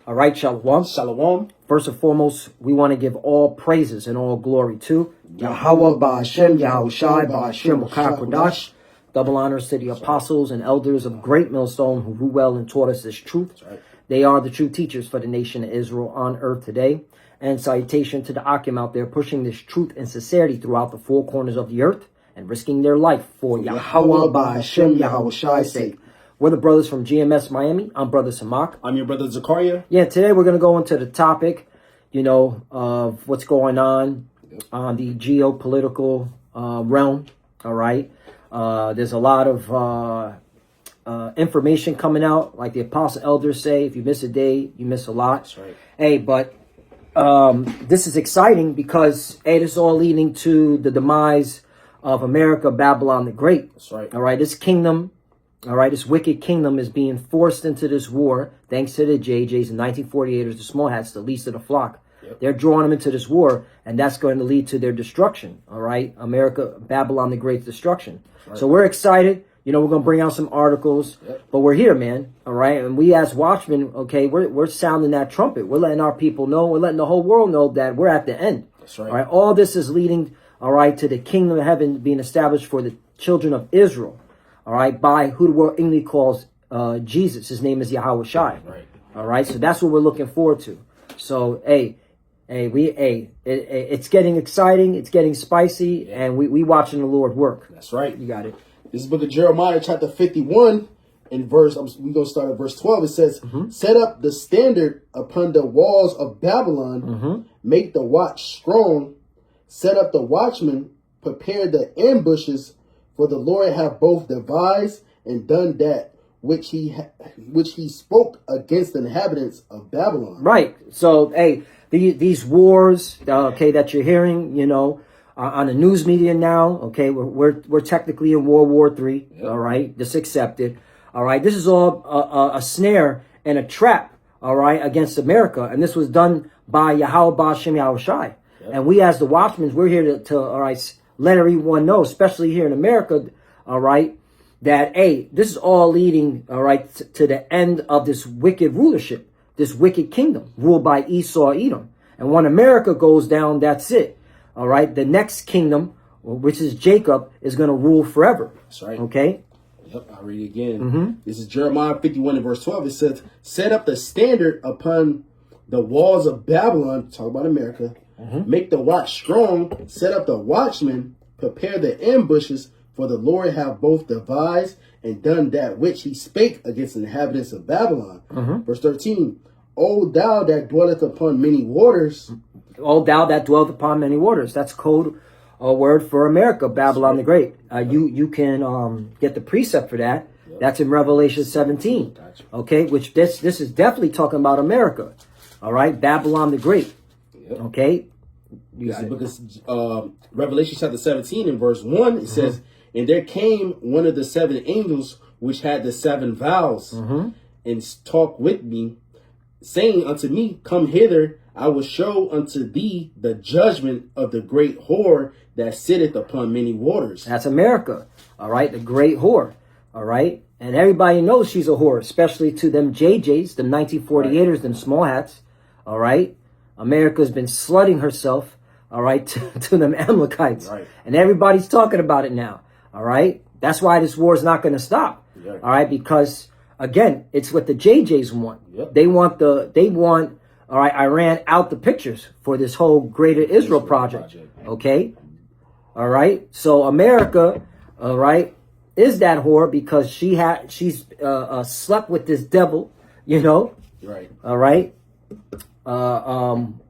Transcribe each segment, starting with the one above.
All right, Shalom. Shalom. First and foremost, we want to give all praises and all glory to Yahweh Ba'Hashem, Yahushai Ba'Hashem, Kodash. Double honors to the apostles and elders of Great Millstone who rule well and taught us this truth. Right. They are the true teachers for the nation of Israel on earth today. And salutation to the Akim out there pushing this truth and sincerity throughout the four corners of the earth and risking their life for Yahweh Ba'Hashem, Yahushai's sake. We're the brothers from GMS Miami. I'm Brother Samak. I'm your brother Zakaria. Yeah, today we're going to go into the topic, of what's going on the geopolitical realm. All right. There's a lot of information coming out. Like the apostle elders say, if you miss a day, you miss a lot. That's right. Hey, but this is exciting because, this is all leading to the demise of America, Babylon the Great. That's right. All right. This kingdom. All right, this wicked kingdom is being forced into this war thanks to the JJs and 1948ers, the small hats, the least of the flock. Yep. They're drawing them into this war, and that's going to lead to their destruction. All right, America, Babylon the Great's destruction. Right. So we're excited. We're going to bring out some articles, but we're here, man. All right, and we as watchmen, okay, we're sounding that trumpet. We're letting our people know. We're letting the whole world know that we're at the end. That's right. All right, all this is leading, all right, to the kingdom of heaven being established for the children of Israel. All right, by who the world English calls Jesus. His name is Yahweh Shai. Right. All right, so that's what we're looking forward to. So, it's getting exciting, it's getting spicy, and we watching the Lord work. That's right. You got it. This is the book of Jeremiah, chapter 51, in verse, we're going to start at verse 12. It says, set up the standard upon the walls of Babylon, make the watch strong, set up the watchmen, prepare the ambushes, for the Lord hath both devised and done that which he spoke against the inhabitants of Babylon. Right. So, these wars, that you're hearing, on the news media now. Okay, we're technically in World War III. Yep. All right, this accepted. All right, this is all a snare and a trap. All right, against America, and this was done by Yahweh Ba'Hashem Yahushai. Yep. And we, as the watchmen, we're here to all right, let everyone know, especially here in America, all right, that, this is all leading, all right, to the end of this wicked rulership, this wicked kingdom ruled by Esau, Edom. And when America goes down, that's it. All right. The next kingdom, which is Jacob, is going to rule forever. That's right. Okay. Yep. I'll read it again. This is Jeremiah 51 and verse 12. It says, set up the standard upon the walls of Babylon. Talk about America. Make the watch strong, set up the watchmen, prepare the ambushes, for the Lord hath both devised and done that which he spake against the inhabitants of Babylon. Verse 13, O thou that dwelleth upon many waters. O thou that dwelleth upon many waters. That's code word for America, Babylon the Great. You can get the precept for that. Yep. That's in Revelation 17. Gotcha. Okay, which this is definitely talking about America. All right, Babylon the Great. Yep. Okay. This is because Revelation chapter 17 in verse 1, it says, and there came one of the seven angels which had the seven vials, and talked with me, saying unto me, come hither, I will show unto thee the judgment of the great whore that sitteth upon many waters. That's America. All right, the great whore. All right, and everybody knows she's a whore, especially to them JJs, them 1948ers, them small hats. All right, America's been slutting herself, all right, to them Amalekites. Right. And everybody's talking about it now. All right. That's why this war is not going to stop. All right. Because, again, it's what the JJs want. Yep. They want, all right, Iran out the pictures for this whole Greater Israel project. Okay. All right. So America, all right, is that whore because she's slept with this devil, Right. All right.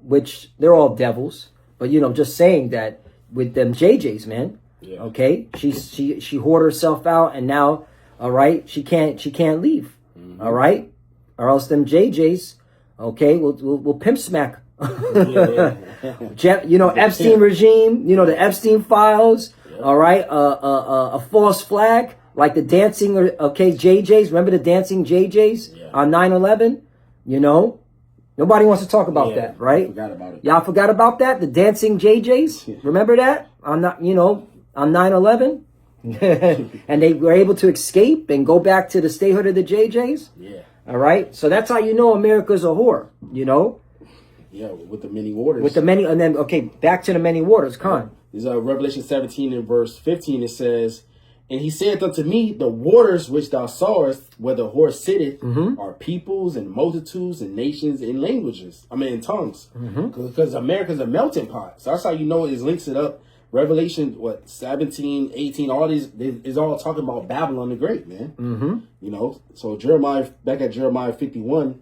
Which they're all devils. But, just saying that with them JJs, man. Yeah. Okay. She whored herself out, and now, all right, she can't leave. All right. Or else them JJs, okay, we'll pimp smack. Epstein regime, the Epstein files. Yep. All right. A false flag, like the dancing, JJs. Remember the dancing JJs on 9/11? Nobody wants to talk about that, right? Forgot about it. Y'all forgot about that? The dancing JJs? Remember that? On 9/11? And they were able to escape and go back to the statehood of the JJs? Yeah. All right. So that's how you know America's a whore, you know? Yeah, with the many waters. With the many, and then, okay, back to the many waters. Con. This is Revelation 17 and verse 15. It says, and he saith unto me, the waters which thou sawest, where the whore sitteth, are peoples and multitudes and nations and languages. I mean, in tongues. Because America's a melting pot. So that's how you know it links it up. Revelation, 17, 18, all these is all talking about Babylon the Great, man. You know, so back at Jeremiah 51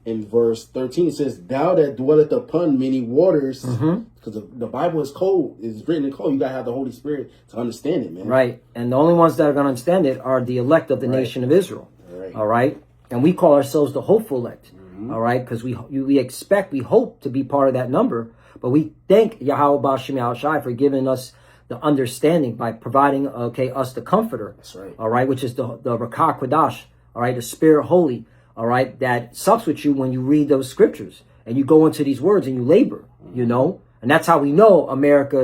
in verse 13, it says, thou that dwelleth upon many waters, because the Bible is cold, it's written in cold. You got to have the Holy Spirit to understand it, man. Right. And the only ones that are going to understand it are the elect of the nation of Israel. All right. And we call ourselves the hopeful elect. All right. Because we expect, we hope to be part of that number. But we thank Yahweh B'Shem Yahushai for giving us the understanding by providing, us the comforter. That's right. All right. Which is the Rakah Kodash. All right. The Spirit Holy. All right. That sups with you when you read those scriptures and you go into these words and you labor, you know. And that's how we know America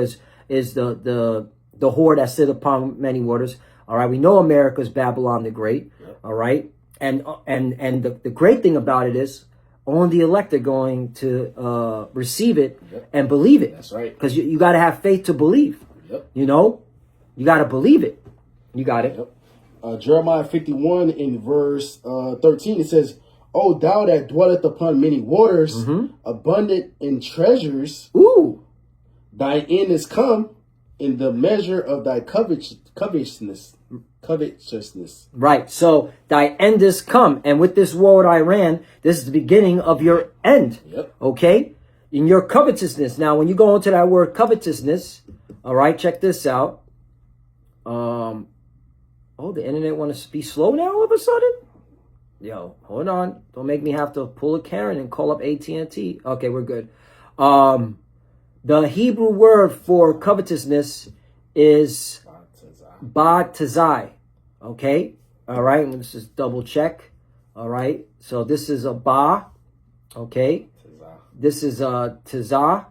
is the whore that sit upon many waters. All right. We know America is Babylon the Great. All right. And the great thing about it is only the elect are going to receive it and believe it. That's right. Because you got to have faith to believe. You know, you got to believe it. You got it. Jeremiah 51 in verse 13, it says, O thou that dwelleth upon many waters, abundant in treasures, Ooh. thy end is come in the measure of thy covetousness. Right. So thy end is come. And with this war with Iran, this is the beginning of your end. Okay? In your covetousness. Now, when you go into that word covetousness, all right, check this out. Oh, the internet want to be slow now all of a sudden? Yo, hold on. Don't make me have to pull a Karen and call up AT&T. Okay, we're good. The Hebrew word for covetousness is Ba-tazai. Okay? All right, let's just double check. All right, so this is a Ba. Okay? This is a Tazah.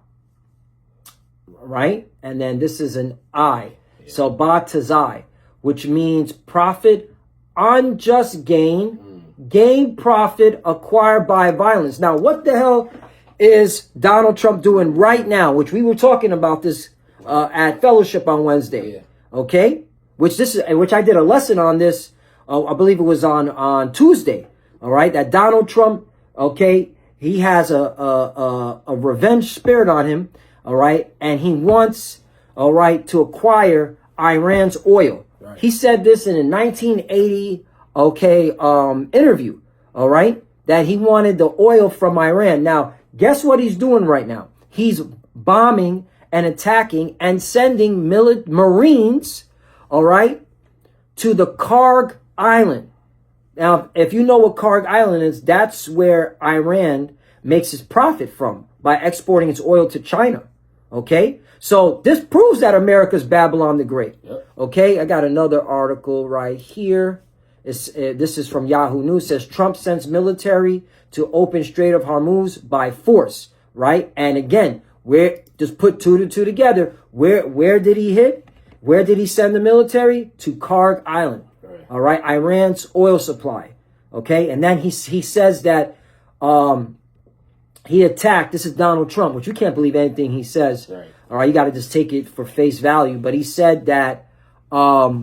Right? And then this is an I. So Ba-tazai, which means profit, unjust gain, gain profit acquired by violence. Now, what the hell is Donald Trump doing right now? Which we were talking about this at Fellowship on Wednesday. Okay, which I did a lesson on this. I believe it was on Tuesday. All right, that Donald Trump. Okay, he has a revenge spirit on him. All right, and he wants to acquire Iran's oil. He said this in a 1980 interview, all right, that he wanted the oil from Iran. Now, guess what he's doing right now? He's bombing and attacking and sending Marines, all right, to the Karg Island. Now, if you know what Karg Island is, that's where Iran makes its profit from by exporting its oil to China, okay? So this proves that America's Babylon the Great. Okay, I got another article right here. This is from Yahoo News. It says Trump sends military to open Strait of Hormuz by force. Right, and again, just put two to two together. Where did he hit? Where did he send the military? To Karg Island. All right, Iran's oil supply. Okay, and then he says that he attacked. This is Donald Trump, which you can't believe anything he says. All right, you got to just take it for face value. But he said that, I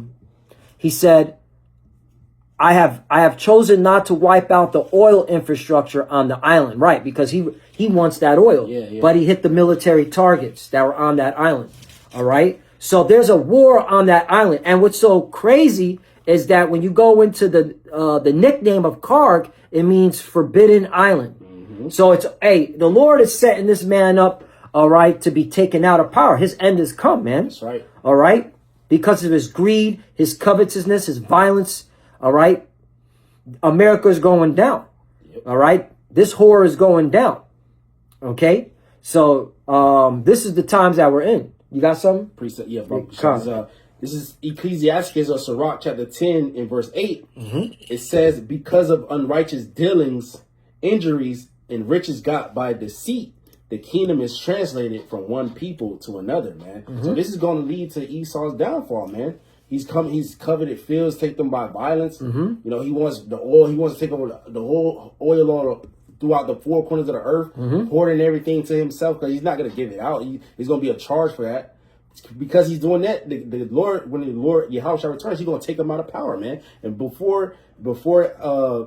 have chosen not to wipe out the oil infrastructure on the island. Right, because he wants that oil. But he hit the military targets that were on that island. All right, so there's a war on that island. And what's so crazy is that when you go into the nickname of Karg, it means Forbidden Island. So the Lord is setting this man up, all right, to be taken out of power. His end has come, man. That's right. All right, because of his greed, his covetousness, his violence. All right, America is going down. All right, this whore is going down. Okay, so this is the times that we're in. You got something? Precept, yeah, bro. This is Ecclesiastes or Sirach chapter 10 in verse 8. It says, because of unrighteous dealings, injuries, and riches got by deceit, the kingdom is translated from one people to another, man. So this is going to lead to Esau's downfall, man. He's coveted fields, take them by violence. You know, he wants the oil. He wants to take over the whole oil on throughout the four corners of the earth, hoarding everything to himself because he's not going to give it out. He's going to be a charge for that. Because he's doing that, the Lord, when the Lord Yahushua returns, he's going to take him out of power, man. And before the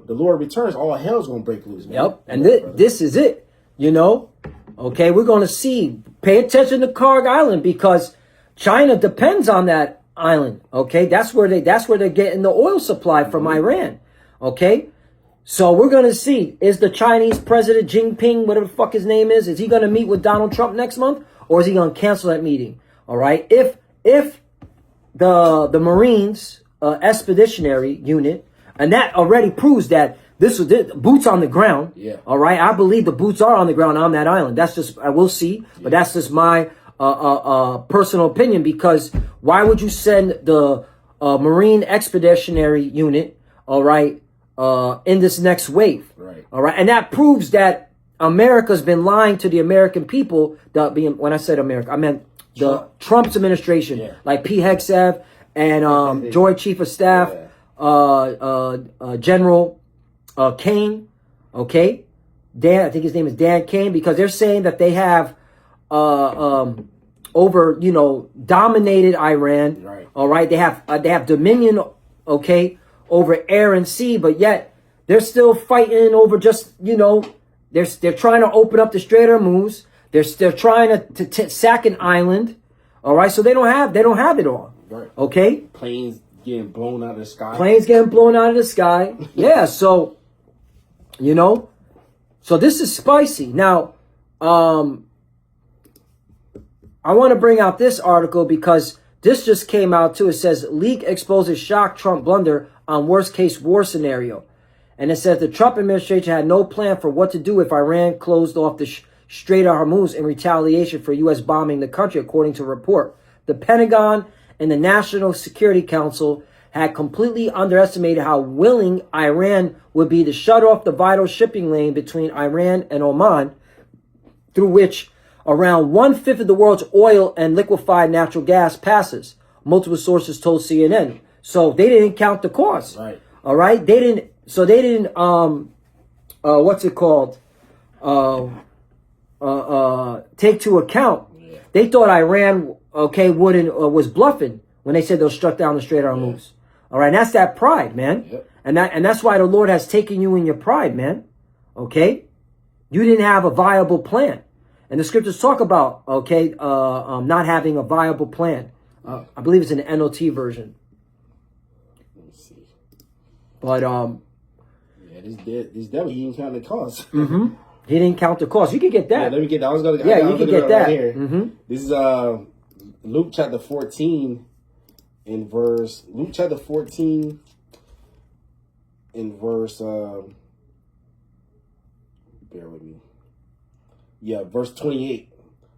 Lord returns, all hell's going to break loose, man. Yep. And this is it, you know. Okay, we're going to see. Pay attention to Karg Island because China depends on that island. Okay, that's where they're getting the oil supply from Iran. Okay, so we're going to see, is the Chinese President Jinping, whatever the fuck his name is he going to meet with Donald Trump next month, or is he going to cancel that meeting? All right. If the Marines expeditionary unit, and that already proves that this was boots on the ground. Yeah. All right. I believe the boots are on the ground on that island. That's just, I will see, but that's just my personal opinion, because why would you send the Marine expeditionary unit, all right, in this next wave? Right. All right. And that proves that America's been lying to the American people. When I said America, I meant the Trump's administration, like P. Hegseth and Joint Chief of Staff, General Kane, okay? Dan, I think his name is Dan Kane, because they're saying that they have dominated Iran. Right. All right, they have dominion, okay, over air and sea, but yet they're still fighting over just, they're trying to open up the Strait of Hormuz. They're trying to sack an island. All right, so they don't have it all. Right. Okay. Planes getting blown out of the sky. Yeah. So, so this is spicy. Now, I want to bring out this article because this just came out too. It says leak exposes shock Trump blunder on worst case war scenario. And it says the Trump administration had no plan for what to do if Iran closed off the Strait of Hormuz in retaliation for U.S. bombing the country, according to a report. The Pentagon and the National Security Council had completely underestimated how willing Iran would be to shut off the vital shipping lane between Iran and Oman, through which around 1/5 of the world's oil and liquefied natural gas passes, multiple sources told CNN. So they didn't count the cost. Right. All right. They didn't take to account. Yeah. They thought Iran, was bluffing when they said they'll shut down the Strait of Hormuz. Yeah. All right, and that's that pride, man. Yep. And that's why the Lord has taken you in your pride, man. Okay, you didn't have a viable plan, and the scriptures talk about not having a viable plan. I believe it's in the NLT version. Let me see. But this devil, he didn't count the cost. Mm-hmm. He didn't count the cost. You could get that. Yeah, let me get that. You can get that. Right here. Mm-hmm. This is Luke chapter 14 in verse. Luke chapter 14 in verse. Bear with me. Yeah, verse 28.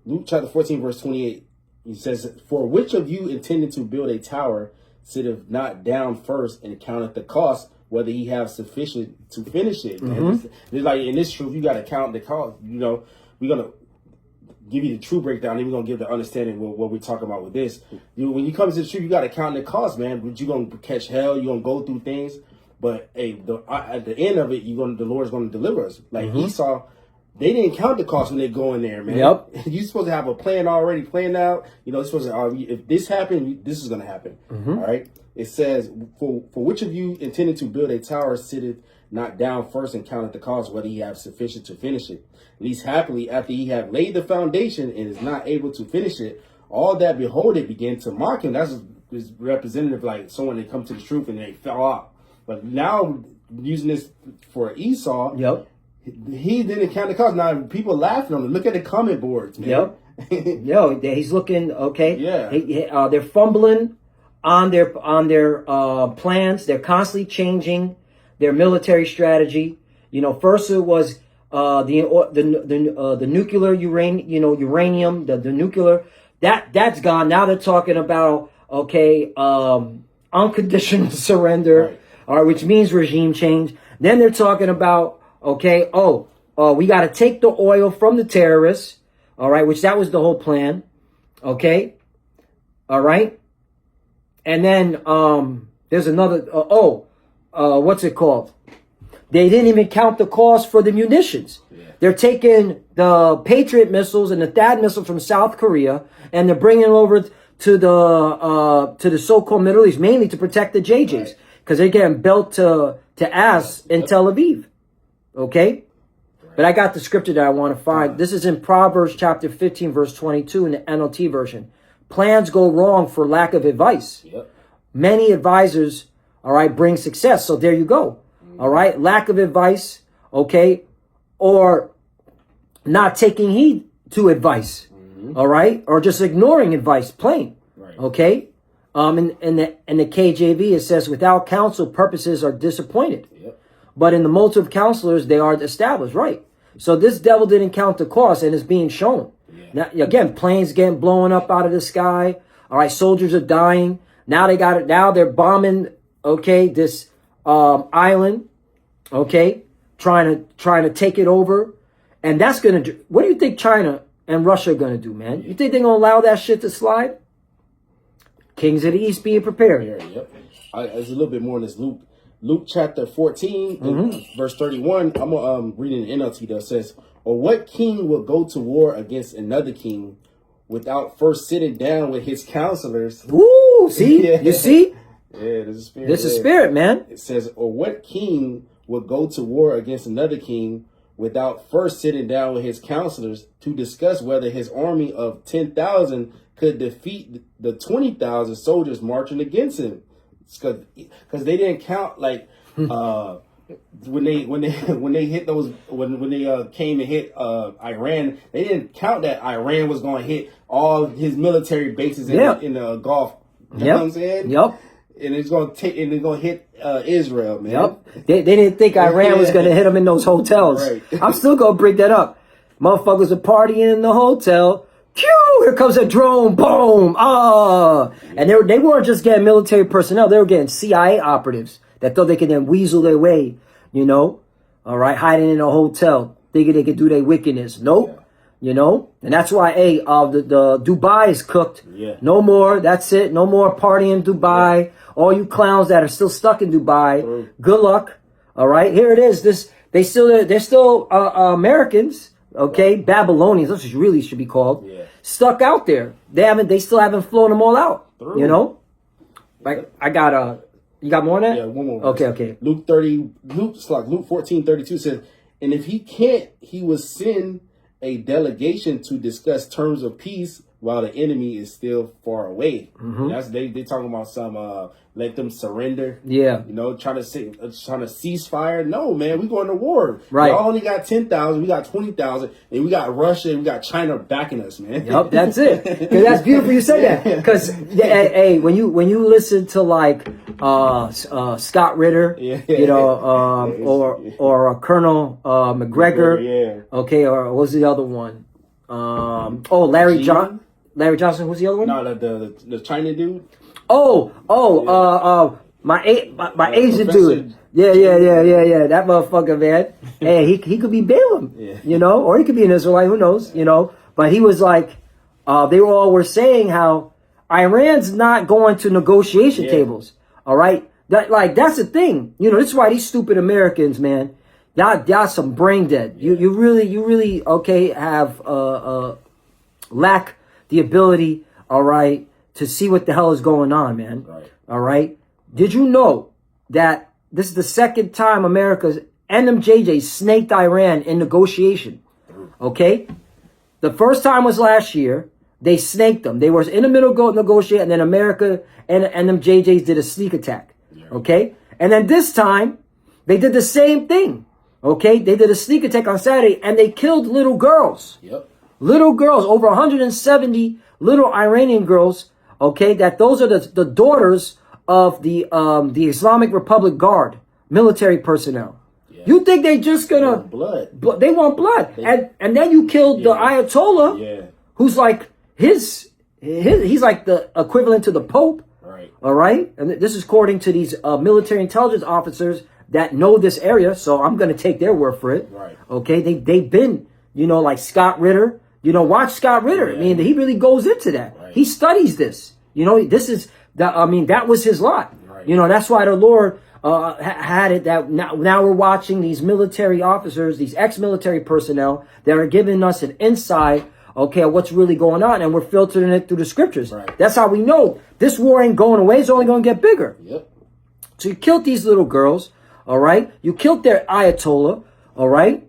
Luke chapter 14, verse 28. He says, "For which of you intended to build a tower sitteth not down first and counteth the cost, whether he have sufficient to finish it?" Mm-hmm. It's like in this truth, you got to count the cost. We're gonna give you the true breakdown, and we're gonna give the understanding what we're talking about with this. When you come to the truth, you got to count the cost, man. But you're gonna catch hell. You're gonna go through things, but hey, at the end of it, the Lord's gonna deliver us. Like Esau. They didn't count the cost when they go in there, man. Yep. You're supposed to have a plan already planned out. You're supposed to, if this happened, this is going to happen. Mm-hmm. All right. It says, for which of you intended to build a tower sitteth not down first and counteth the cost, whether he have sufficient to finish it? Least happily, after he have laid the foundation and is not able to finish it, all that behold it begin to mock him. That's is representative, like someone that come to the truth and they fell off. But now using this for Esau. Yep. He didn't count the cost. Now people laughing on him. Look at the comment boards, man. Yep. He's looking okay. Yeah. They're fumbling on their plans. They're constantly changing their military strategy. First it was the nuclear uranium, the nuclear that's gone. Now they're talking about unconditional surrender, right. All right, which means regime change. Then they're talking about we got to take the oil from the terrorists, all right, which that was the whole plan, okay, all right, And then there's another. What's it called? They didn't even count the cost for the munitions. Yeah. They're taking the Patriot missiles and the THAAD missile from South Korea, and they're bringing it over to the so-called Middle East, mainly to protect the JJs, because they're getting built to ass in Tel Aviv. Okay? But I got the scripture that I want to find. This is in Proverbs chapter 15, verse 22 in the NLT version. Plans go wrong for lack of advice. Yep. Many advisors, all right, bring success. So there you go. All right. Lack of advice. Okay. Or not taking heed to advice. All right. Or just ignoring advice, plain. Right. Okay. In the KJV, it says, without counsel, purposes are disappointed. Yep. But in the multitude of counselors, they are established. Right. So this devil didn't count the cost, and it's being shown. Yeah. Now, again, planes getting blown up out of the sky. All right. Soldiers are dying. Now they got it. Now they're bombing. Okay. This island. Okay. Trying to take it over. And that's going to, what do you think China and Russia are going to do, man? You think they're going to allow that shit to slide? Kings of the East being prepared. Yep. There's a little bit more in this Luke chapter 14, verse 31. I'm reading the NLT that says, or what king will go to war against another king without first sitting down with his counselors? Ooh, see? Yeah. You see? Yeah, there's a spirit. There's a spirit, man. It says, or what king will go to war against another king without first sitting down with his counselors to discuss whether his army of 10,000 could defeat the 20,000 soldiers marching against him? Because they didn't count, like, when they hit those, when they came and hit Iran, they didn't count that Iran was going to hit all his military bases in the Gulf. You know what I'm saying? Yep. And it's going to hit Israel, man. Yep. They didn't think Iran was going to hit them in those hotels. Right. I'm still going to bring that up. Motherfuckers are partying in the hotel. Phew, here comes a drone. Boom. And they weren't just getting military personnel. They were getting CIA operatives that thought they could then weasel their way, you know, all right, hiding in a hotel, thinking they could do their wickedness. Nope. You know, and that's why, the Dubai is cooked. Yeah. No more. That's it. No more partying in Dubai. Yeah. All you clowns that are still stuck in Dubai, good luck. All right, here it is. They're still Americans. Okay, Babylonians. That's what really should be called. Yeah. Stuck out there. They still haven't flown them all out. You know, like I got you got more on that? Yeah, one more. Okay. Luke 14:32 says, and if he can't, he will send a delegation to discuss terms of peace while the enemy is still far away. That's they talking about some let them surrender. Yeah, you know, trying to cease fire. No, man, we going to war. Right. We only got 10,000. We got 20,000, and we got Russia and we got China backing us, man. Yep, that's it. Because that's beautiful you say that. Because hey, when you listen to like Scott Ritter, you know, or Colonel McGregor, okay, or what was the other one? Larry Johnson. Who's the other one? No, the China dude. My Asian dude. Yeah. That motherfucker, man. Hey, he could be Balaam, you know, or he could be an Israelite. Who knows, you know? But he was like, they were saying how Iran's not going to negotiation tables. All right, that's the thing. You know, this is why these stupid Americans, man, y'all some brain dead. You really have lack the ability, all right, to see what the hell is going on, man. Right. All right. Did you know that this is the second time America's NMJJ snaked Iran in negotiation? Okay. The first time was last year. They snaked them. They were in the middle of negotiating, and then America and NMJJs did a sneak attack. Okay. And then this time they did the same thing. Okay. They did a sneak attack on Saturday, and they killed little girls. Yep. Little girls, over 170 little Iranian girls. Okay, those are the daughters of the Islamic Republic Guard military personnel. Yeah. You think they just gonna blood? They want blood, and then you killed the Ayatollah, who's like he's like the equivalent to the Pope. Right. All right, and this is according to these military intelligence officers that know this area. So I'm gonna take their word for it. Right. Okay, they've been, you know, like Scott Ritter. You know, watch Scott Ritter. I mean, he really goes into that. Right. He studies this. You know, this is That was his lot. Right. You know, that's why the Lord had it that now we're watching these military officers, these ex-military personnel that are giving us an insight, okay, of what's really going on, and we're filtering it through the scriptures. Right. That's how we know this war ain't going away. It's only going to get bigger. Yep. So you killed these little girls, all right? You killed their Ayatollah, all right?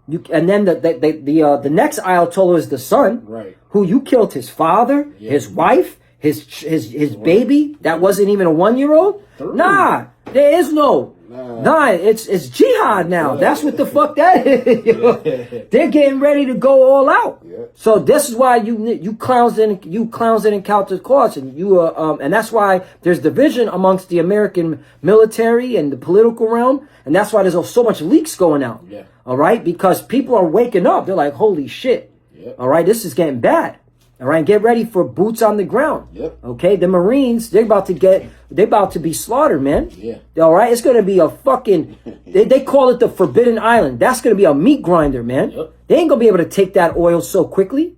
And then the next Ayatollah is the son, Right. who you killed his father, his wife, his baby that wasn't even a 1-year-old. Nah, there is no. Nah, it's jihad now. That's what the fuck that is. They're getting ready to go all out. Yeah. So this is why you clowns didn't count the cost, and and that's why there's division amongst the American military and the political realm, and that's why there's so much leaks going out. Yeah. All right, because people are waking up. They're like, holy shit. Yep. All right, this is getting bad. All right, get ready for boots on the ground. Yep. Okay, the Marines, they're about to be slaughtered, man. Yeah. All right, it's going to be a fucking, they call it the Forbidden Island. That's going to be a meat grinder, man. Yep. They ain't going to be able to take that oil so quickly,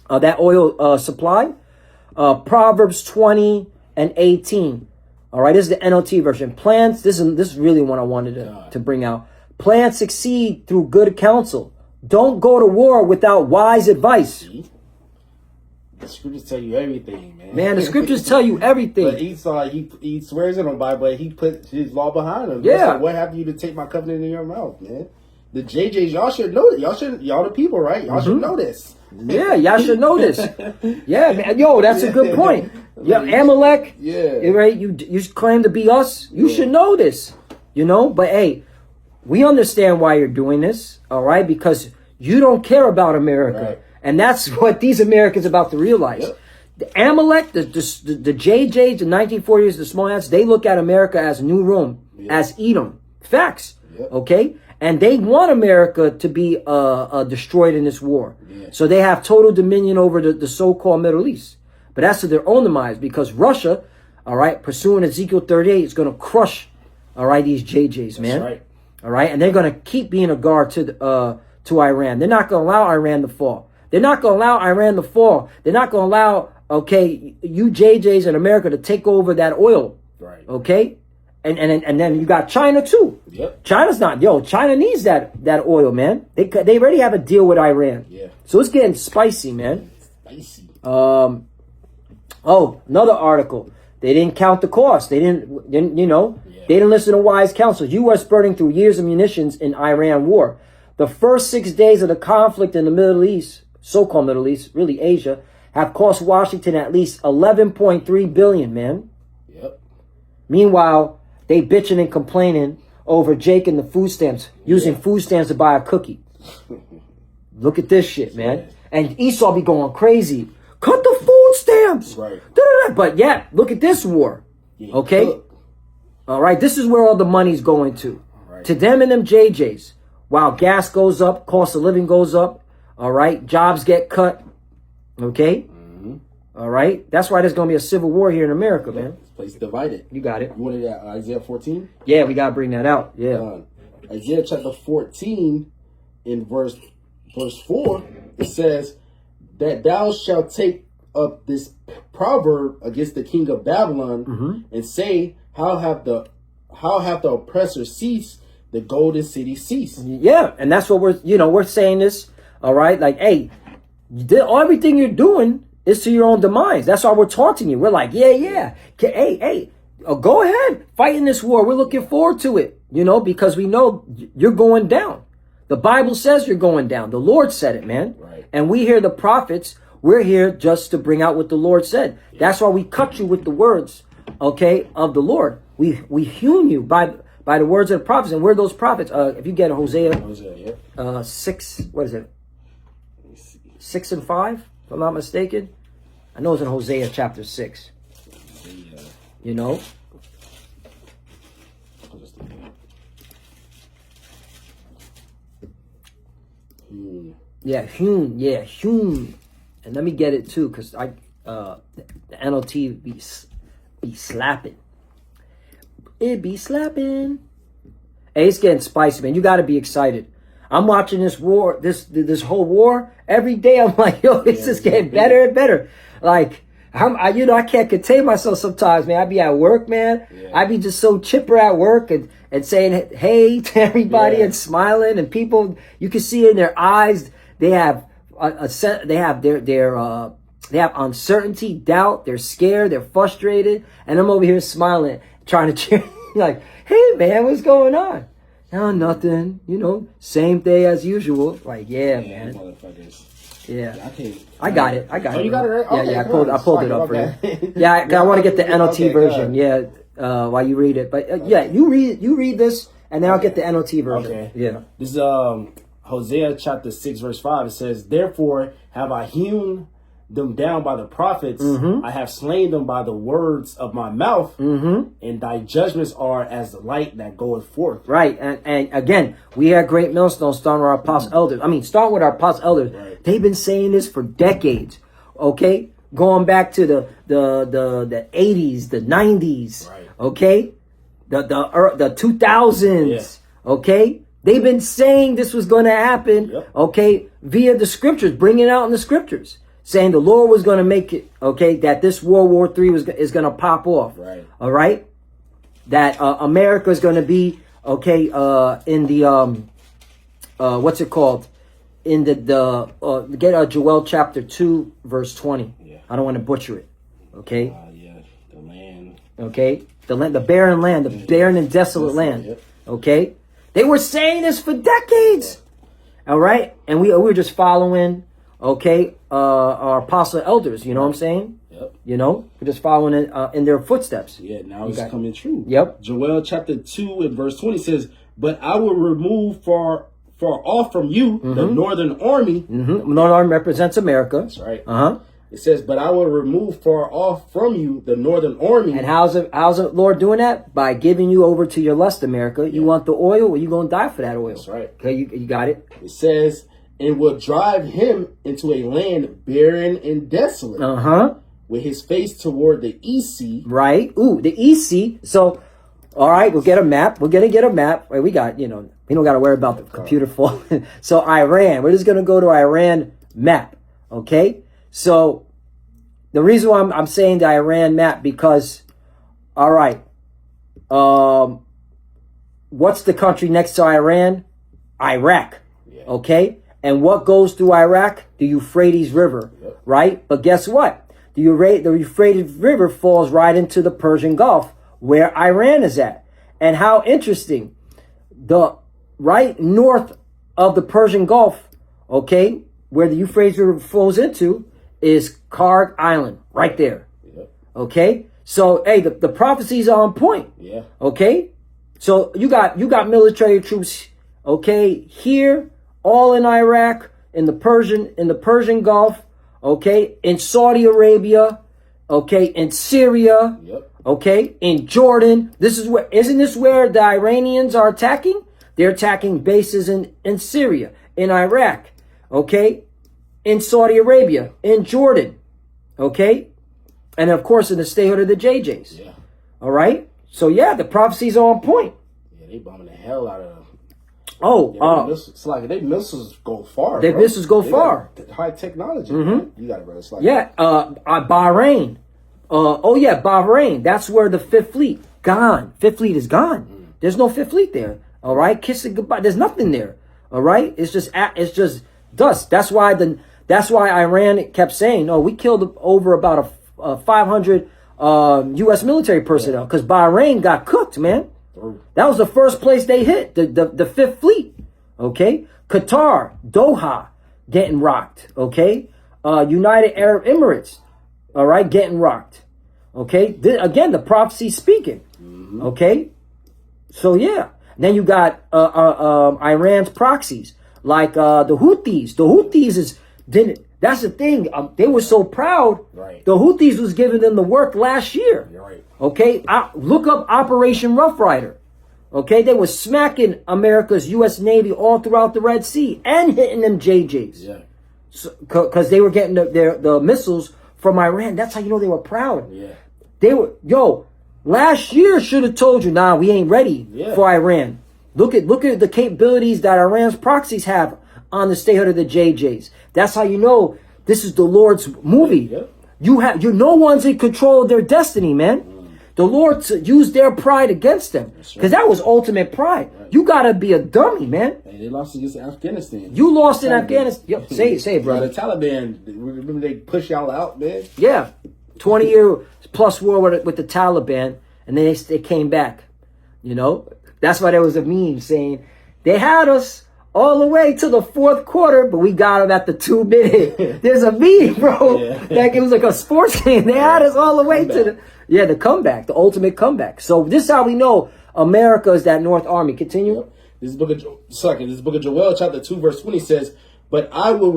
that oil supply. Proverbs 20 and 18. All right, this is the NLT version. Plans, this is really what I wanted to bring out. Plans succeed through good counsel. Don't go to war without wise advice. The scriptures tell you everything, man. Man, the scriptures tell you everything. But Esau, he swears it on the Bible, but he put his law behind him. Yeah. Like, what have you to take my covenant in your mouth, man? The JJs, y'all should know it. Y'all the people, right? Y'all should know this. Yeah, y'all should know this. Yeah, man. Yo, that's a good point. Yeah, Amalek. Yeah. Right. You claim to be us. You should know this. You know, but hey, we understand why you're doing this. All right, because you don't care about America. Right. And that's what these Americans are about to realize. Yep. The Amalek, the JJs, the 1940s, the small hats, they look at America as New Rome, as Edom. Facts. Yep. Okay? And they want America to be destroyed in this war. Yeah. So they have total dominion over the so-called Middle East. But that's to their own demise, because Russia, all right, pursuing Ezekiel 38, is going to crush, all right, these JJs, man. That's right. All right? And they're going to keep being a guard to Iran. They're not going to allow Iran to fall. They're not going to allow Iran to fall. They're not going to allow, okay, you JJs in America to take over that oil. Right. Okay? And then you got China too. Yep. China's not, China needs that oil, man. They already have a deal with Iran. Yeah. So it's getting spicy, man. Spicy. Oh, another article. They didn't count the cost. They didn't they didn't listen to wise counsel. U.S. burning through years of munitions in Iran war. The first 6 days of the conflict in the Middle East, so-called Middle East, really Asia, have cost Washington at least $11.3 billion, man. Yep. Meanwhile, they bitching and complaining over Jake and the food stamps, using food stamps to buy a cookie. Look at this shit, man. And Esau be going crazy. Cut the food stamps. Right. Da-da-da. But yeah, look at this war. Yeah, Okay? look. All right, this is where all the money's going to. Right. To them and them JJs. While gas goes up, cost of living goes up. All right, jobs get cut. Okay? Mm-hmm. All right? That's why there's going to be a civil war here in America, man. This place divided. You got it. You wanted that Isaiah 14? Yeah, we got to bring that out. Yeah. Isaiah chapter 14 in verse 4, it says that thou shalt take up this proverb against the king of Babylon and say, how have the oppressor ceased, the golden city ceased. Yeah, and that's what we're saying this, all right? Like, hey, everything you're doing is to your own demise. That's why we're taunting you. We're like, yeah. Hey, go ahead. Fight in this war. We're looking forward to it, because we know you're going down. The Bible says you're going down. The Lord said it, man. Right. And we hear the prophets. We're here just to bring out what the Lord said. Yeah. That's why we cut you with the words, okay, of the Lord. We hewn you by the words of the prophets. And we're those prophets. If you get Hosea, 6, what is it? 6 and 5, if I'm not mistaken. I know it's in Hosea chapter 6. Yeah, hewn. And let me get it too, because the NLT be slapping. It be slapping. Hey, it's getting spicy, man. You got to be excited. I'm watching this war, this whole war every day. I'm like, yo, this is getting better and better. Like, I can't contain myself sometimes, man. I be at work, man. Yeah. I be just so chipper at work and saying hey to everybody Yeah. and smiling, and people, you can see in their eyes, they have they have uncertainty, doubt, they're scared, they're frustrated, and I'm over here smiling, trying to cheer, like, hey man, what's going on? No, nothing, same day as usual. Like, yeah, man. Motherfuckers. Yeah. I can't. I got it. Oh, you got it right? Okay, Yeah, cool. I pulled it up for Okay. you. Yeah, I want to get the NLT Okay, version. good. Yeah, while you read it. But yeah, you read this, and then I'll get the NLT version. Okay. Yeah. This is Hosea chapter 6 verse 5. It says, "Therefore have I hewn them down by the prophets. Mm-hmm. I have slain them by the words of my mouth. Mm-hmm. And thy judgments are as the light that goeth forth." Right, and again, we had Great Millstone starting with our apostle elders. Starting with our apostle elders. Right. They've been saying this for decades. Okay, going back to the 80s, the 90s. Right. Okay, the 2000s. Yeah. Okay, they've been saying this was going to happen. Yep. Okay, via the scriptures, bringing it out in the scriptures, saying the Lord was going to make it. Okay, that this World War III is going to pop off. Right. All right. That America is going to be in the what's it called, in the get Joel chapter 2 verse 20. Yeah. I don't want to butcher it. Okay. Yeah. The land. Okay. The barren land, the barren and desolate land. Yep. Okay. They were saying this for decades. All right, and we were just following. Okay, our apostle elders. You know what I'm saying? Yep. We're just following in their footsteps. Yeah, now it's coming true. Yep. Joel chapter 2 and verse 20 says, "But I will remove far off from you the northern army." Mm-hmm. Northern Army represents America. That's right. Uh-huh. It says, "But I will remove far off from you the northern army." And how's the Lord doing that? By giving you over to your lust, America. You want the oil, well, you're going to die for that oil. That's right. Okay, you got it? It says, "And will drive him into a land barren and desolate, Uh-huh. with his face toward the east sea." Right. Ooh, the EC. So, all right, we'll get a map. We're going to get a map. Wait, we got, we don't got to worry about the computer falling. So, Iran. We're just going to go to Iran map. Okay? So, the reason why I'm saying the Iran map, because, all right, what's the country next to Iran? Iraq. Yeah. Okay? And what goes through Iraq? The Euphrates River. Yep. Right? But guess what? The Euphrates River falls right into the Persian Gulf, where Iran is at. And how interesting. The right north of the Persian Gulf, okay, where the Euphrates River flows into, is Karg Island, right there. Yep. Okay? So, hey, the prophecies are on point. Yeah. Okay? So you got military troops, okay, here, all in Iraq, in the Persian Gulf, okay, in Saudi Arabia, okay, in Syria, Yep. okay, in Jordan. Isn't this where the Iranians are attacking? They're attacking bases in Syria, in Iraq, okay, in Saudi Arabia, in Jordan, okay, and of course in the statehood of the JJs. Yeah. All right. So yeah, the prophecies are on point. Yeah, they bombing the hell out of them. Oh, It's like they missiles go far. Their bro. missiles go They far. got high technology. Man. You got it, bro. It's like yeah. Bahrain. Bahrain. That's where the Fifth Fleet gone. Fifth Fleet is gone. There's no Fifth Fleet there. All right. Kiss it goodbye. There's nothing there. All right. It's just dust. That's why Iran kept saying, "Oh, we killed over about 500 U.S. military personnel," because Bahrain got cooked, man. That was the first place they hit, the Fifth Fleet. Okay, Qatar, Doha, getting rocked. Okay, United Arab Emirates, all right, getting rocked. Okay, again, the prophecy speaking. Okay, so yeah. Then you got Iran's proxies, like the Houthis. The Houthis that's the thing. They were so proud. Right. The Houthis was giving them the work last year. You're right. Okay, look up Operation Rough Rider. Okay, they were smacking America's U.S. Navy all throughout the Red Sea and hitting them JJs. Yeah. Because they were getting the missiles from Iran. That's how you know they were proud. Yeah. They were, last year should have told you, nah, we ain't ready for Iran. Look at the capabilities that Iran's proxies have on the statehood of the JJs. That's how you know this is the Lord's movie. Yeah. You're no one's in control of their destiny, man. The Lord used their pride against them, because that was ultimate pride. Right. You gotta be a dummy, man. Hey, they lost against Afghanistan. You lost in Afghanistan. Yep. Say it, brother. The Taliban. Remember they push y'all out, man. Yeah, 20-year plus war with the Taliban, and then they came back. You know, that's why there was a meme saying they had us all the way to the fourth quarter, but we got them at the 2 minute. There's a meme, bro. Yeah. Like it was like a sports game. They had us all the way to the comeback, the ultimate comeback. So this is how we know America is that North Army. Continue. Yep. This is book of Joel, chapter 2, verse 20 says, "But I will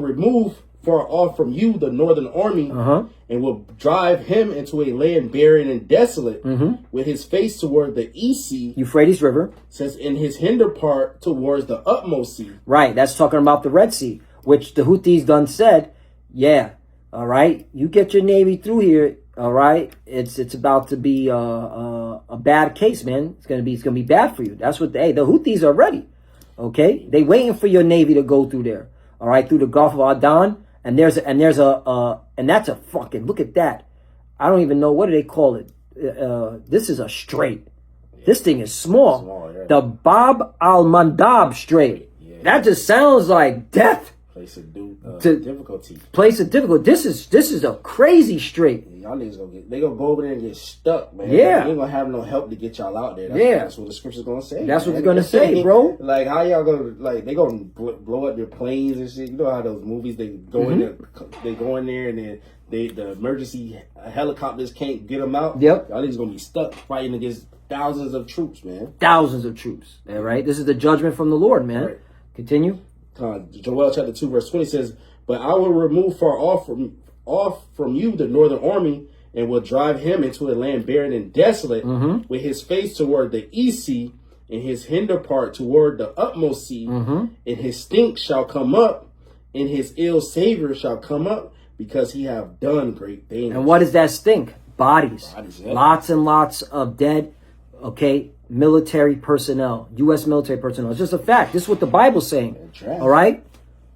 remove far off from you the northern army, and will drive him into a land barren and desolate, with his face toward the east sea, Euphrates River, says, in his hinder part towards the utmost sea." Right, that's talking about the Red Sea, which the Houthis done said, yeah, all right, you get your navy through here, all right, it's about to be a bad case, man. It's gonna be bad for you. That's what the Houthis are ready. Okay, they waiting for your navy to go through there, all right, through the Gulf of Aden. And that's a fucking, look at that. I don't even know, what do they call it? This is a strait. Yeah. This thing is small. Yeah. The Bab al-Mandab Strait. Yeah. That just sounds like death. Place of difficulty. Place of difficulty. This is a crazy strait. Y'all niggas gonna go over there and get stuck, man. Yeah. You ain't gonna have no help to get y'all out there. That's what the scripture's gonna say. That's what it's gonna say, bro. Like, how y'all gonna, like, they gonna blow up your planes and shit. You know how those movies, they go in there, and then the emergency helicopters can't get them out. Yep. Y'all niggas gonna be stuck fighting against thousands of troops, man. Thousands of troops. All right. This is the judgment from the Lord, man. Right. Continue. Joel chapter 2 verse 20 says, "But I will remove far off from you the northern army, and will drive him into a land barren and desolate, with his face toward the east sea, and his hinder part toward the utmost sea. And his stink shall come up, and his ill savor shall come up, because he have done great things." And what does that stink? Bodies. Yeah. Lots and lots of dead, military personnel, U.S. military personnel. It's just a fact. This is what the Bible's saying. All right?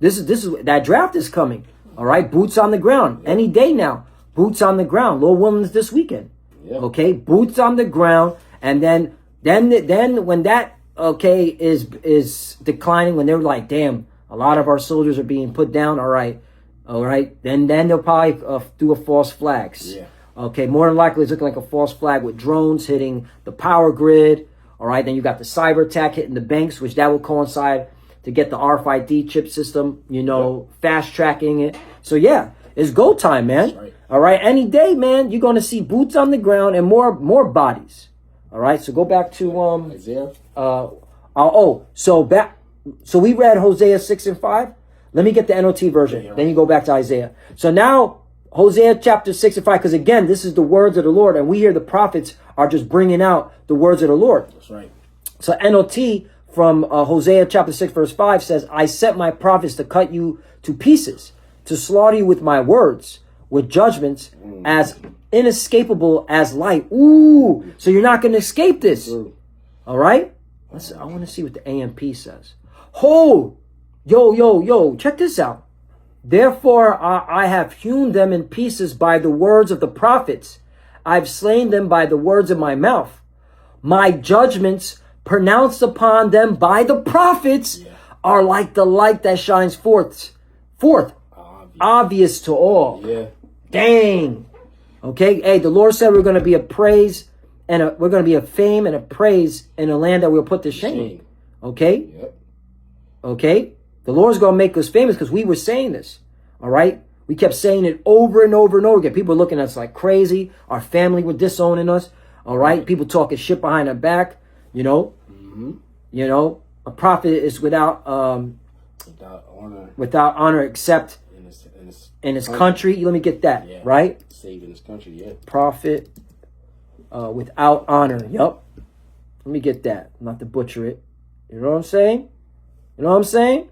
This is that draft is coming. All right? Boots on the ground. Yeah. Any day now. Boots on the ground. Lord willing, this weekend. Yeah. Okay? Boots on the ground. And then when that is declining, when they're like, damn, a lot of our soldiers are being put down. All right. Then they'll probably do a false flags. Yeah. Okay, more than likely it's looking like a false flag with drones hitting the power grid. All right, then you got the cyber attack hitting the banks, which that will coincide to get the RFID chip system, fast tracking it. So yeah, it's go time, man. Right. All right, any day, man, you're gonna see boots on the ground and more bodies. All right, so go back to Isaiah. So we read Hosea 6 and 5. Let me get the NLT version. Yeah, right. Then you go back to Isaiah. So now, Hosea chapter 6 and 5, because again, this is the words of the Lord, and we hear the prophets are just bringing out the words of the Lord. That's right. So NLT from Hosea chapter 6 verse 5 says, "I set my prophets to cut you to pieces, to slaughter you with my words, with judgments as inescapable as light." Ooh, so you're not going to escape this. All right? I want to see what the AMP says. Yo, check this out. "Therefore, I have hewn them in pieces by the words of the prophets. I've slain them by the words of my mouth. My judgments pronounced upon them by the prophets are like the light that shines forth, obvious to all." Yeah. Dang. Okay. Hey, the Lord said we're going to be a praise and we're going to be a fame and a praise in a land that we'll put to shame. Okay. Yep. Okay. The Lord's going to make us famous because we were saying this. All right. We kept saying it over and over and over again. People were looking at us like crazy. Our family were disowning us. All right. People talking shit behind our back. A prophet is without honor except in his country. Let me get that. Yeah. Right. Saving his country. Yeah. Prophet without honor. Yup. Let me get that. Not to butcher it. You know what I'm saying?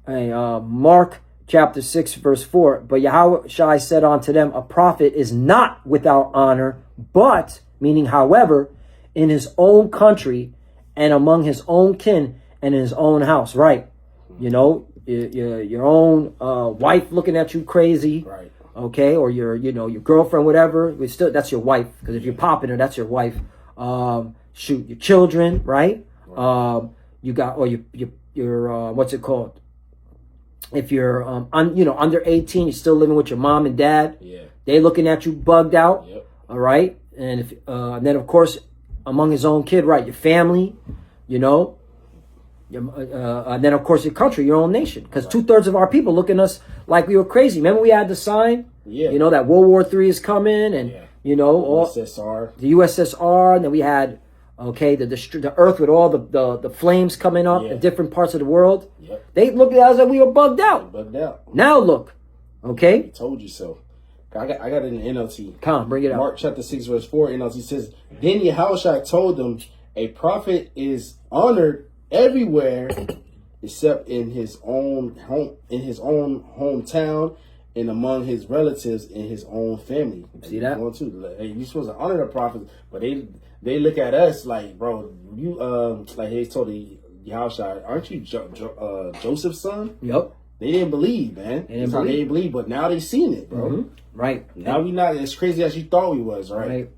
Hey, Mark chapter 6 verse 4. "But Yahushua said unto them, a prophet is not without honor, but," meaning however, "in his own country and among his own kin and in his own house." Right. your own wife looking at you crazy, Right. okay, or your girlfriend, whatever. That's your wife, because if you're popping her, that's your wife. Shoot, your children, right? You got, or your what's it called? If you're under 18, you're still living with your mom and dad. Yeah. They looking at you bugged out. Yep. All right, and then of course among his own kid, right? Your family, and then of course your country, your own nation, because 2/3 of our people look at us like we were crazy. Remember we had the sign, that World War III is coming, and all USSR, the USSR, and then we had the earth with all the flames coming up in different parts of the world. Yep. They looked at us like we were bugged out. Now look, okay. I told you so. I got it in the NLT. Come on, bring it out. Mark chapter 6 verse 4 NLT says, "Then Yahushua told them, a prophet is honored everywhere except in his own hometown and among his relatives in his own family." See that? You're supposed to honor the prophets, but they look at us like, bro, you like they told Yahushua, aren't you Joseph's son? Yep. They didn't believe, man. They didn't believe, but now they seen it, bro. Mm-hmm. Right. Now we not as crazy as you thought we was, right?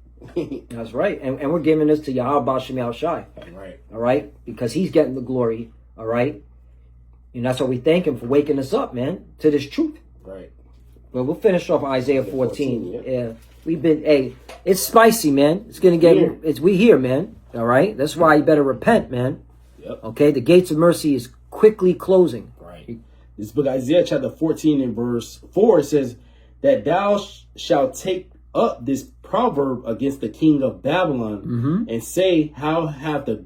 That's right. And we're giving this to Yahweh Shem Shai. Right. All right? Because he's getting the glory. All right? And that's why we thank him for waking us up, man, to this truth. Right. Well, we'll finish off Isaiah 14. Yeah. We've been, it's spicy, man. It's going to get, we here, man. All right? That's why you better repent, man. Yep. Okay? The gates of mercy is quickly closing. Right. This book, Isaiah chapter 14 and verse 4, it says that thou shalt take up this proverb against the king of Babylon and say, how have the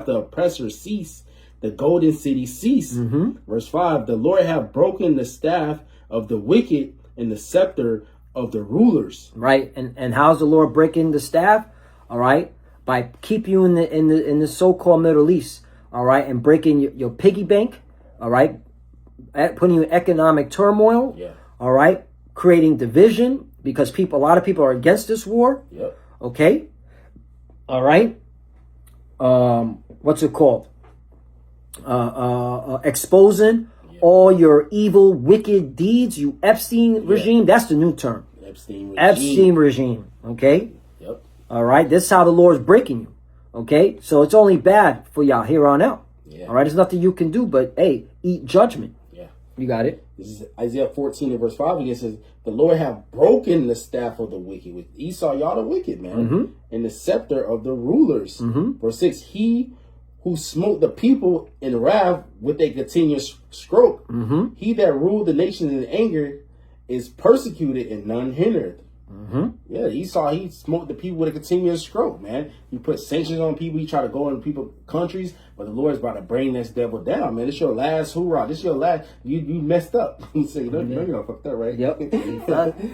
oppressor ceased, the golden city ceased. Verse 5, the Lord have broken the staff of the wicked and the scepter of the rulers. Right. And how's the Lord breaking the staff? All right. By keeping you in the so-called Middle East. All right. And breaking your piggy bank. All right. Putting you in economic turmoil. Yeah. All right. Creating division because a lot of people are against this war. Yep. Okay. All right. What's it called? Exposing all your evil, wicked deeds, you Epstein regime. That's the new term. Epstein regime. Okay. Yep. All right. This is how the Lord's breaking you. Okay. So it's only bad for y'all here on out. Yeah. All right. There's nothing you can do but, hey, eat judgment. Yeah. You got it. This is Isaiah 14 and verse 5 again. Says, the Lord have broken the staff of the wicked. With Esau, y'all the wicked, man. And the scepter of the rulers. Verse 6, he who smote the people in wrath with a continuous stroke. He that ruled the nations in anger is persecuted and none hindered. Yeah, Esau, he smoked the people with a continuous stroke, man. He put sanctions on people. He tried to go into people's countries, but the Lord's about to bring this devil down, man. This your last hoorah. This your last. You messed up. You say, no, you fucked up, right? Yep.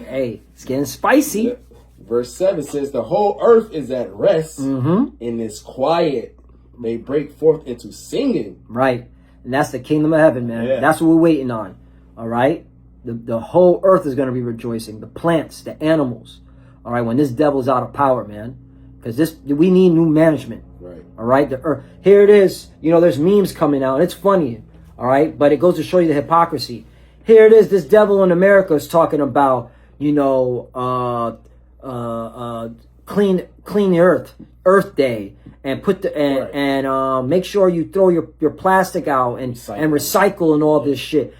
Hey, it's getting spicy. Yep. Verse 7 says, the whole earth is at rest and is quiet. They break forth into singing. Right. And that's the kingdom of heaven, man. Yeah. That's what we're waiting on. All right. The whole earth is going to be rejoicing. The plants, the animals. All right. When this devil's out of power, man. Because we need new management. Right. All right. The earth. Here it is. There's memes coming out. It's funny. All right. But it goes to show you the hypocrisy. Here it is. This devil in America is talking about, clean the Earth Day. And and make sure you throw your plastic out and recycle and all this shit.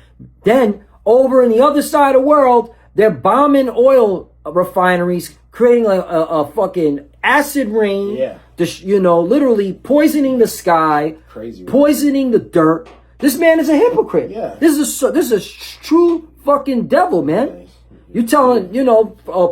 Then over in the other side of the world, they're bombing oil refineries, creating a fucking acid rain. Yeah. Literally poisoning the sky, Crazy, right? poisoning the dirt. This man is a hypocrite. Yeah. This is a true fucking devil, man. Nice. You telling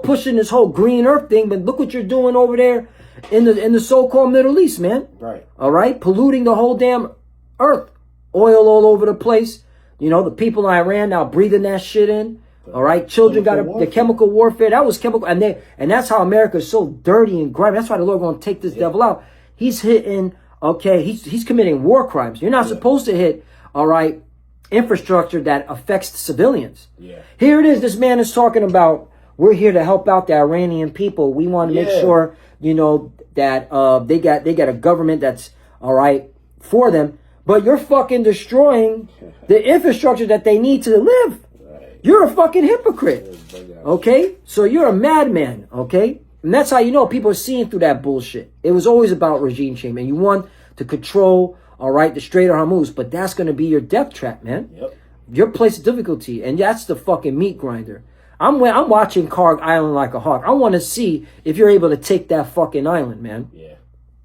pushing this whole green earth thing, but look what you're doing over there in the so-called Middle East, man. Right. All right, polluting the whole damn earth, oil all over the place. The people in Iran now breathing that shit in. All right, children got the chemical warfare. That was chemical, and that's how America is so dirty and grimy. That's why the Lord going to take this devil out. He's hitting. Okay, he's committing war crimes. You're not supposed to hit. All right, infrastructure that affects civilians. Yeah. Here it is. This man is talking about. We're here to help out the Iranian people. We want to make sure that they got a government that's all right for them. but you're fucking destroying the infrastructure that they need to live. Right. You're a fucking hypocrite. Okay? So you're a madman. Okay? And that's how you know people are seeing through that bullshit. It was always about regime change, man. You want to control, all right, the Strait of Hormuz, but that's going to be your death trap, man. Yep. Your place of difficulty, and that's the fucking meat grinder. I'm watching Karg Island like a hawk. I want to see if you're able to take that fucking island, man. Yeah.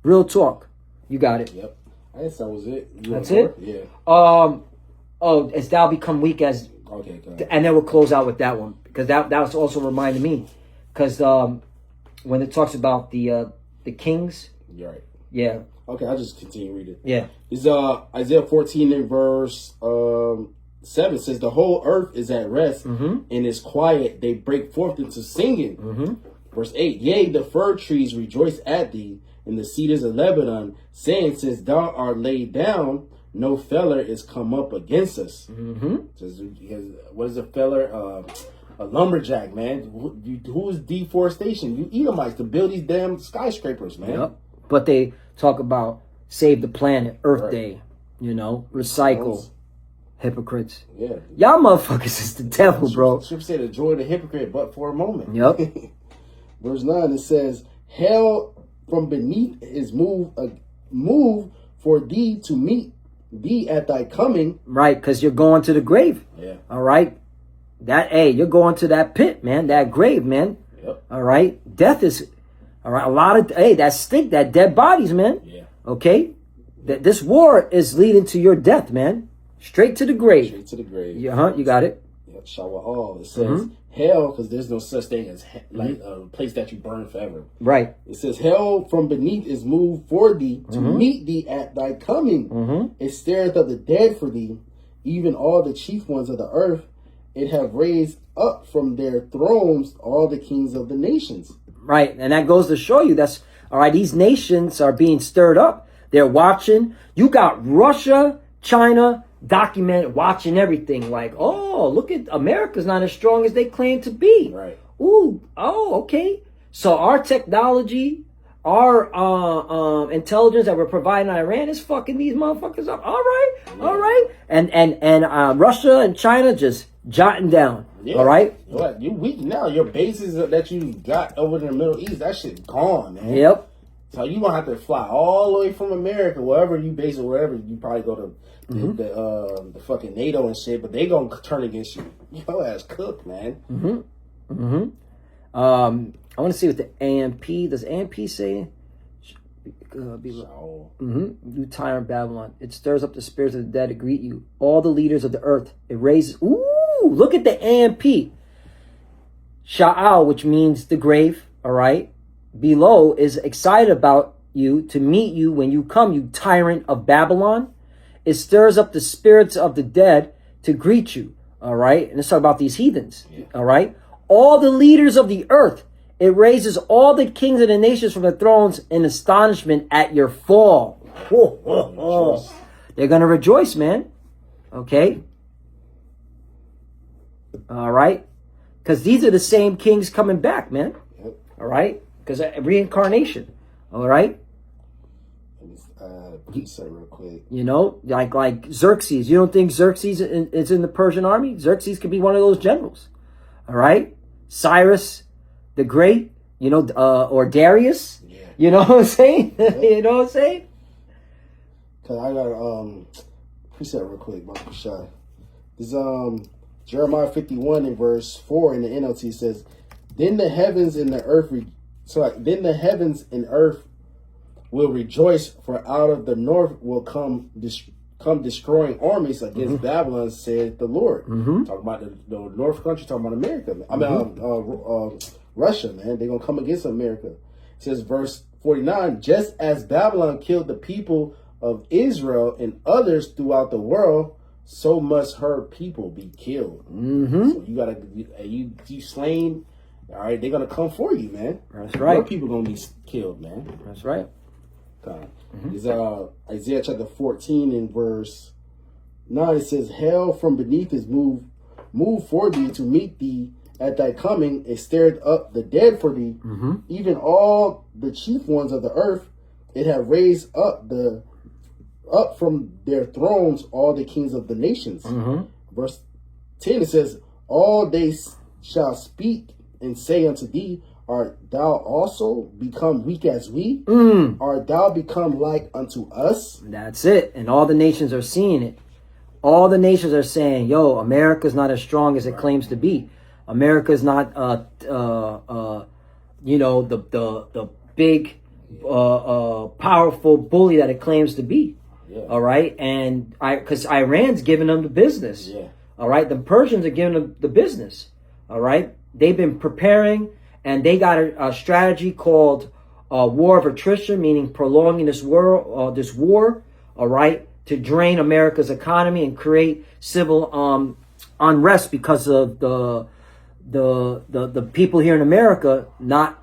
Real talk. You got it. Yep. I guess that was it. That's it? Yeah. Oh, as thou become weak as... Okay, go ahead. And then we'll close out with that one. Because that was also reminding me. Because when it talks about the kings... You're right. Yeah. Okay, I'll just continue reading. Yeah. It's Isaiah 14 and verse 7 says, the whole earth is at rest and is quiet. They break forth into singing. Verse 8, yea, the fir trees rejoice at thee, and the cedars of Lebanon, saying, since thou art laid down, no feller is come up against us. Says, what is a feller? A lumberjack, man. Who is deforestation? You Edomites to build these damn skyscrapers, man. Yep. But they talk about save the planet, Earth Day, recycle. Hypocrites. Yeah. Y'all motherfuckers is the devil, bro. Scripture said the joy of the hypocrite, but for a moment. Yep. Verse 9, it says, hell from beneath is move for thee to meet thee at thy coming. Right, because you're going to the grave. Yeah. All right. You're going to that pit, man. That grave, man. Yep. All right. Death is, all right. A lot of, that stink, that dead bodies, man. Yeah. Okay. This war is leading to your death, man. Straight to the grave. Straight to the grave. Yeah, you got it. Yep. Shawa'al. It says hell, because there's no such thing as like a place that you burn forever. Right. It says hell from beneath is moved for thee to meet thee at thy coming. It stareth up the dead for thee, even all the chief ones of the earth. It have raised up from their thrones all the kings of the nations. Right. And that goes to show you that's all right. These nations are being stirred up. They're watching. You got Russia, China, documented, watching everything. Like, oh, look at America's not as strong as they claim to be. Right. Ooh. Oh, okay. So our technology, our intelligence that we're providing Iran is fucking these motherfuckers up. All right. Yeah. All right. And Russia and China just jotting down. Yeah. All right. You weak now. Your bases that you got over in the Middle East, that shit gone, man. Yep. So you gonna have to fly all the way from America, wherever you base or wherever you probably go to the fucking NATO and shit, but they gonna turn against you. Your ass cooked, man. I want to see what the AMP does. AMP say? You tyrant Babylon. It stirs up the spirits of the dead to greet you. All the leaders of the earth. It raises. Ooh, look at the AMP. Sha'al, which means the grave. All right. Below is excited about you to meet you when you come, you tyrant of Babylon. It stirs up the spirits of the dead to greet you. All right. And let's talk about these heathens. Yeah. All right. All the leaders of the earth. It raises all the kings of the nations from the thrones in astonishment at your fall. They're going to rejoice, man. Okay. All right. Because these are the same kings coming back, man. Yep. All right. Because reincarnation. All right. Real quick. You know, like Xerxes. You don't think Xerxes is in the Persian army? Xerxes could be one of those generals. All right. Cyrus the Great, or Darius. Yeah. You know what I'm saying? You know what I'm saying? Cause I got precept real quick, Michael Shah. This Jeremiah 51 in verse 4 in the NLT says, then the heavens and the earth will rejoice, for out of the north will come destroying armies against Babylon, said the Lord. Talking about the North country, talking about America. I mean, Russia, man. They're going to come against America. It says, verse 49, just as Babylon killed the people of Israel and others throughout the world, so must her people be killed. So you got to, you slain, all right, they're going to come for you, man. That's right. Your people going to be killed, man. That's right. Is Isaiah chapter 14 in verse 9. It says, hell from beneath is moved for thee to meet thee at thy coming. It stirred up the dead for thee, even all the chief ones of the earth. It have raised up the up from their thrones all the kings of the nations. Verse 10, it says, all they shall speak and say unto thee, art thou also become weak as we? Art thou become like unto us? That's it. And all the nations are seeing it. All the nations are saying, yo, America's not as strong as it claims to be. America's not, you know, the big, powerful bully that it claims to be. Yeah. All right. And because Iran's giving them the business. Yeah. All right. The Persians are giving them the business. All right. They've been preparing, and they got a strategy called war of attrition, meaning prolonging this war. All right. To drain America's economy and create civil unrest because of the people here in America not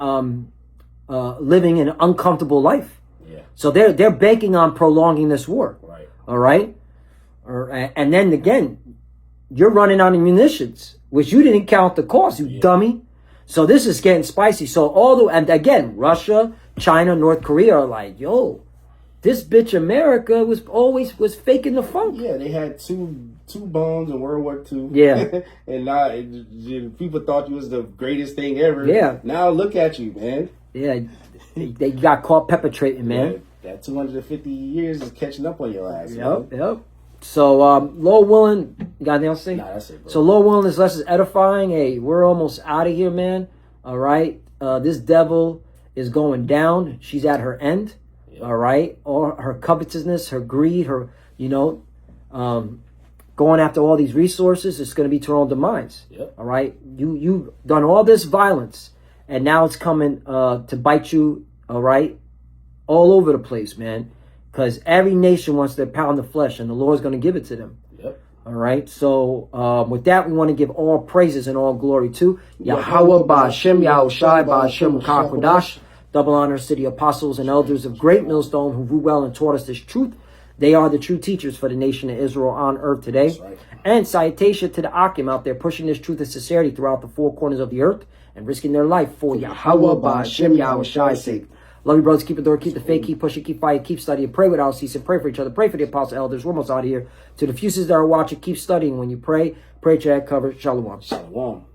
living an uncomfortable life. Yeah. So they're banking on prolonging this war. Right. All right. And then again, you're running out of munitions, which you didn't count the cost, you dummy. So this is getting spicy. So and again, Russia, China, North Korea are like, yo, this bitch America was faking the funk. Yeah, they had two bombs in World War II. Yeah. And now people thought you was the greatest thing ever. Yeah. Now look at you, man. Yeah, they got caught perpetrating, man. Yeah, that 250 years is catching up on your ass. Yep, yep. So, Lord willing, you got anything else to say? Nah, that's it, bro. So, Lord willing, this lesson is edifying. Hey, we're almost out of here, man. All right. This devil is going down. She's at her end. All right. Or her covetousness, her greed, her, going after all these resources, it's going to be to her own demise. Yep. All right. You've done all this violence, and now it's coming to bite you. All right. All over the place, man. Because every nation wants their pound of flesh, and the Lord's going to give it to them. Yep. All right. So with that, we want to give all praises and all glory to Yahweh Ba'Hashem, Yahushai Ba'Hashem Kakodash. Double honor to the apostles and elders of Great Millstone who grew well and taught us this truth. They are the true teachers for the nation of Israel on earth today. That's right. And salutation to the Akim out there pushing this truth and sincerity throughout the four corners of the earth and risking their life for Yahweh Ba'Hashem Yahushai's sake. Love you, brothers. Keep the door, keep the faith, keep pushing, keep fighting, keep studying. Pray without ceasing. Pray for each other. Pray for the apostles, elders. We're almost out of here. To the fuses that are watching, keep studying. When you pray, pray your head covered. Shalom. Shalom.